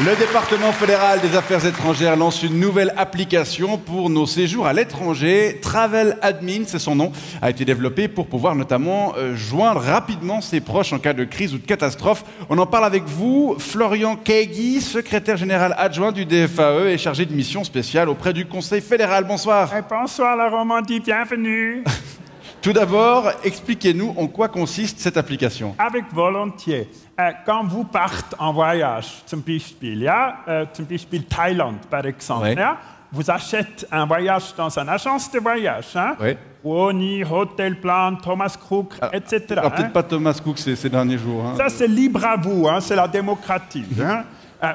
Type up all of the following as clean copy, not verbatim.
Le département fédéral des affaires étrangères lance une nouvelle application pour nos séjours à l'étranger. Travel Admin, c'est son nom, a été développé pour pouvoir notamment joindre rapidement ses proches en cas de crise ou de catastrophe. On en parle avec vous, Florian Keigi, secrétaire général adjoint du DFAE et chargé de mission spéciale auprès du Conseil fédéral. Bonsoir. Bonsoir la Romandie, bienvenue. Tout d'abord, expliquez-nous en quoi consiste cette application. Avec volontiers. Quand vous partez en voyage, zum Beispiel Thaïlande par exemple, oui. Vous achetez un voyage dans une agence de voyage, Oui. Woni, Hotel Plan, Thomas Cook, etc. Alors peut-être pas Thomas Cook ces derniers jours. Ça c'est libre à vous, c'est la démocratie.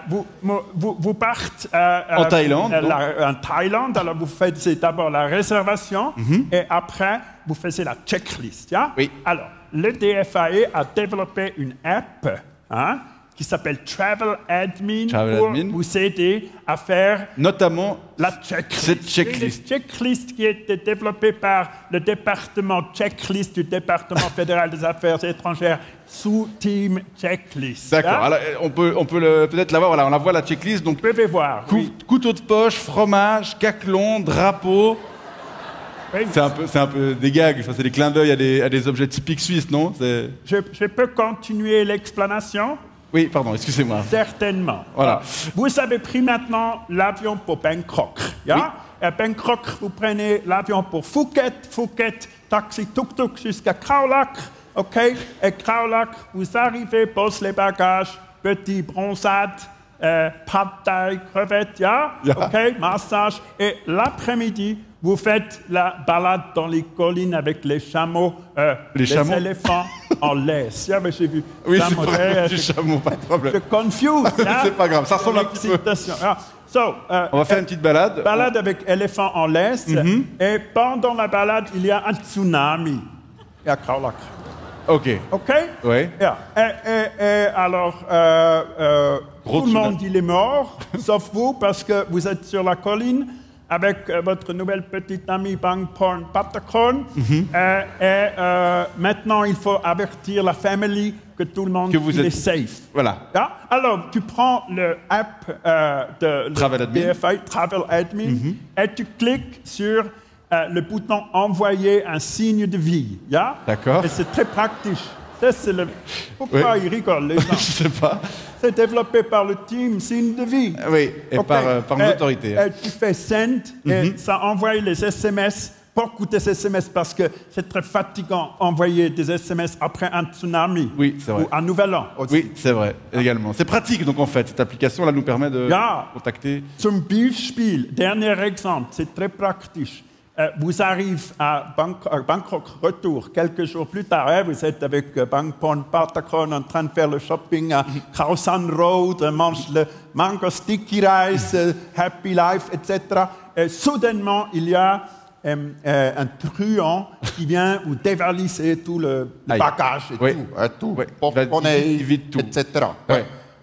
Vous partez en Thaïlande. En Thaïlande, alors vous faites d'abord la réservation et après vous faites la checklist. Oui. Alors, le DFAE a développé une app qui s'appelle Travel Admin pour vous aider à faire notamment la checklist. Cette checklist. Une checklist qui a été développée par le département checklist du département fédéral des affaires étrangères sous Team Checklist. D'accord. Alors, on peut peut-être la voir. Voilà, on la voit la checklist. Donc, vous pouvez voir. Couteau de poche, fromage, caclon, drapeau. Oui. C'est un peu des gags. Enfin, c'est des clins d'œil à des objets typiques suisses, non? Je peux continuer l'explanation? Oui, pardon, excusez-moi. Certainement. Voilà. Vous avez pris maintenant l'avion pour Bangkok. Oui. À Bangkok, vous prenez l'avion pour Phuket. Phuket, taxi tuk-tuk jusqu'à Khao Lak. OK? Et Khao Lak, vous arrivez, posez les bagages, petit bronzade, pad thai, crevettes, OK? Massage. Et l'après-midi, vous faites la balade dans les collines avec les chameaux, les éléphants en laisse. J'ai vu. Oui, c'est vrai, du chameau, pas de problème. Je confuse. C'est pas grave, ça ressemble un petit peu. On va faire une petite balade. Balade avec éléphant en laisse. Et pendant la balade, il y a un tsunami. Il y a Khao Lak. OK. OK? Oui. Et alors, tout le monde, il est mort, sauf vous, parce que vous êtes sur la colline avec votre nouvelle petite amie Bangporn Pattakon. Maintenant, il faut avertir la famille que tout le monde est safe. Voilà. Alors, tu prends le app de DFAE, Travel Admin, et tu cliques sur le bouton « Envoyer un signe de vie ». D'accord. Et c'est très pratique. Pourquoi ils rigolent, les gens? Je sais pas. C'est développé par le team Signe de vie. Oui, et par nos autorités. Et tu fais send et ça envoie les SMS. Beaucoup de SMS parce que c'est très fatigant d'envoyer des SMS après un tsunami ou un nouvel an aussi. Oui, c'est vrai, également. C'est pratique, donc en fait, cette application-là nous permet de contacter. Zum Beispiel, dernier exemple, c'est très pratique. Vous arrivez à Bangkok, retour, quelques jours plus tard, vous êtes avec Bangporn Pattakon en train de faire le shopping à Khao San Road, mange le mango sticky rice, happy life, etc. Et soudainement, il y a un truand qui vient vous dévaliser tout le bagage et tout, porte-monnaie, etc.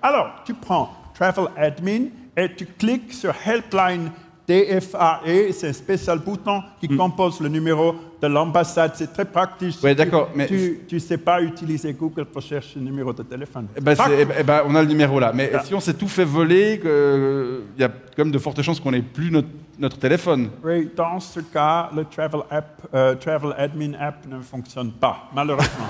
Alors, tu prends Travel Admin et tu cliques sur Helpline DFAE, c'est un spécial bouton qui compose le numéro de l'ambassade. C'est très pratique. Oui, d'accord. Mais tu ne sais pas utiliser Google pour chercher le numéro de téléphone. On a le numéro là. Mais si on s'est tout fait voler, il y a quand même de fortes chances qu'on n'ait plus notre téléphone. Oui, dans ce cas, le Travel Admin App ne fonctionne pas, malheureusement.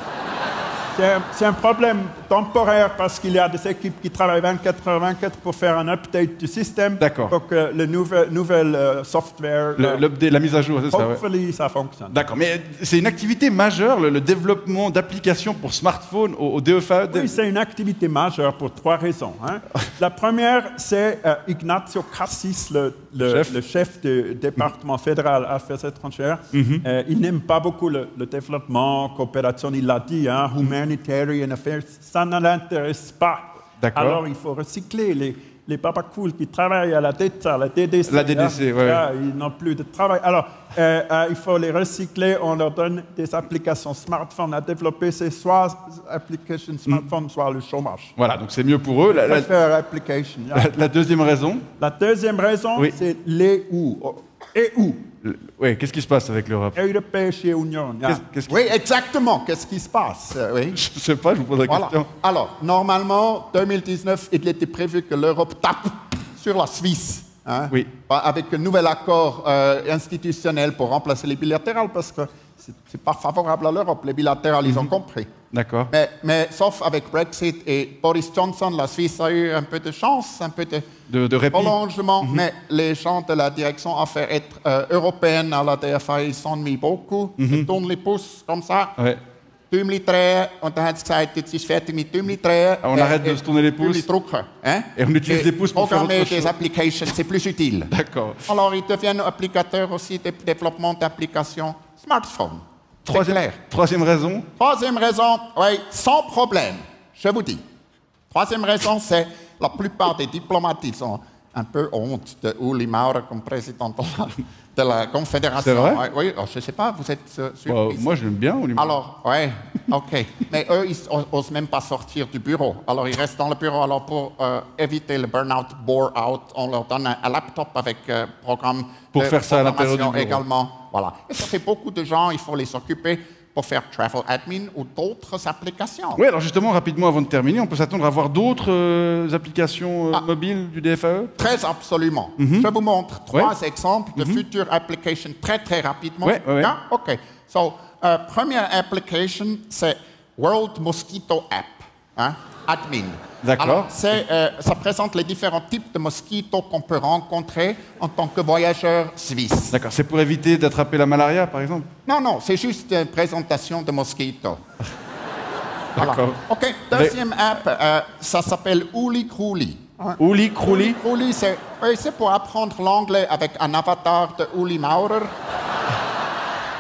C'est un problème temporaire parce qu'il y a des équipes qui travaillent 24h/24 pour faire un update du système. D'accord. Pour que le nouvel software... la mise à jour, c'est ça. Hopefully, ça fonctionne. D'accord, mais c'est une activité majeure, le développement d'applications pour smartphone au DFAE. Oui, c'est une activité majeure pour 3 raisons. La première, c'est Ignacio Cassis, le chef du département fédéral Affaires étrangères. Il n'aime pas beaucoup le développement, coopération, il l'a dit, humanitarian affairs, ça ne l'intéresse pas. Alors il faut recycler les papas cool qui travaillent à la DDC. Ils n'ont plus de travail. Alors il faut les recycler, on leur donne des applications smartphones à développer, c'est soit application smartphone, soit le chômage. Voilà, donc c'est mieux pour eux. La deuxième raison? La deuxième raison, c'est les où. Et où? Oui, qu'est-ce qui se passe avec l'Europe? Europäische Union. Ja. Oui, exactement. Qu'est-ce qui se passe? Oui. Je ne sais pas, je vous pose la question. Alors, normalement, 2019, il était prévu que l'Europe tape sur la Suisse. Hein, oui. Avec un nouvel accord institutionnel pour remplacer les bilatérales, parce que ce n'est pas favorable à l'Europe. Les bilatérales, ils ont compris. D'accord. Mais sauf avec Brexit et Boris Johnson, la Suisse a eu un peu de chance, un peu de répit. Prolongement. Mais les gens de la direction affaires européenne à la DFA, ils s'ennuient beaucoup. Ils tournent les pouces comme ça. Ouais. Däumli-Drehen, und dann hat sie gesagt, jetzt ist fertig mit Däumli-Drehen. On arrête de se tourner les pouces. Hein? Et on utilise les pouces pour faire autre programmer chose. des applications, c'est plus utile. D'accord. Alors, ils deviennent applicateurs aussi de développement d'applications smartphone. Troisième raison. Troisième raison, oui, sans problème, je vous dis. Troisième raison, c'est la plupart des diplomates, ils ont un peu honte de Uli Maurer comme président de la Confédération. C'est vrai? Oui, je ne sais pas, vous êtes surpris. Moi, je l'aime bien, Uli Maurer. Alors, oui, OK. Mais eux, ils n'osent même pas sortir du bureau. Alors, ils restent dans le bureau. Alors, pour éviter le burn-out, bore-out, on leur donne un laptop avec programme pour de faire ça à l'intérieur du bureau. Également. Voilà. Et ça fait beaucoup de gens, il faut les occuper pour faire Travel Admin ou d'autres applications. Oui, alors justement, rapidement, avant de terminer, on peut s'attendre à voir d'autres applications mobiles du DFAE? Très absolument. Je vous montre trois exemples de futures applications très rapidement. Oui. Yeah? OK. So, première application, c'est World Mosquito App. Hein? Admin. D'accord. Ça présente les différents types de mosquitos qu'on peut rencontrer en tant que voyageur suisse. D'accord, c'est pour éviter d'attraper la malaria, par exemple? Non, c'est juste une présentation de mosquitos. D'accord. Voilà. OK, deuxième app, ça s'appelle Uli Kruli. Uli Kruli? Uli, c'est pour apprendre l'anglais avec un avatar de Uli Maurer.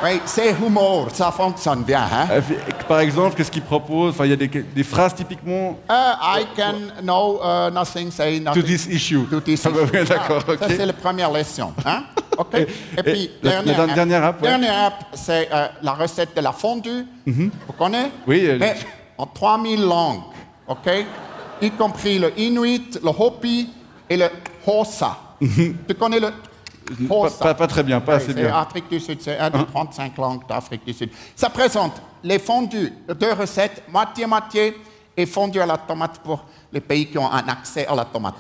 Oui, c'est humour, ça fonctionne bien. Hein? Par exemple, qu'est-ce qu'il propose? Enfin, il y a des phrases typiquement. I can know nothing, say nothing. To this issue. To this issue. Oui, d'accord, ok. Ça, c'est la première leçon. Hein? OK. Et puis, dernière app, ouais. Dernière app, c'est la recette de la fondue. Vous connaissez? Oui. Mais en 3000 langues, OK? Y compris le Inuit, le Hopi et le Xhosa. Tu connais le pas très bien, pas assez bien. Afrique du Sud, c'est 1 des 35 langues d'Afrique du Sud. Ça présente les fondus, 2 recettes, moitié-moitié, et fondue à la tomate pour les pays qui ont un accès à la tomate.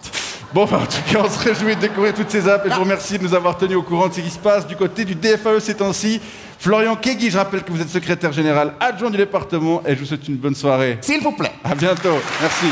Bon, en tout cas, on se réjouit de découvrir toutes ces apps et je vous remercie de nous avoir tenus au courant de ce qui se passe du côté du DFAE ces temps-ci. Florian Kegui, je rappelle que vous êtes secrétaire général adjoint du département et je vous souhaite une bonne soirée. S'il vous plaît. À bientôt. Merci.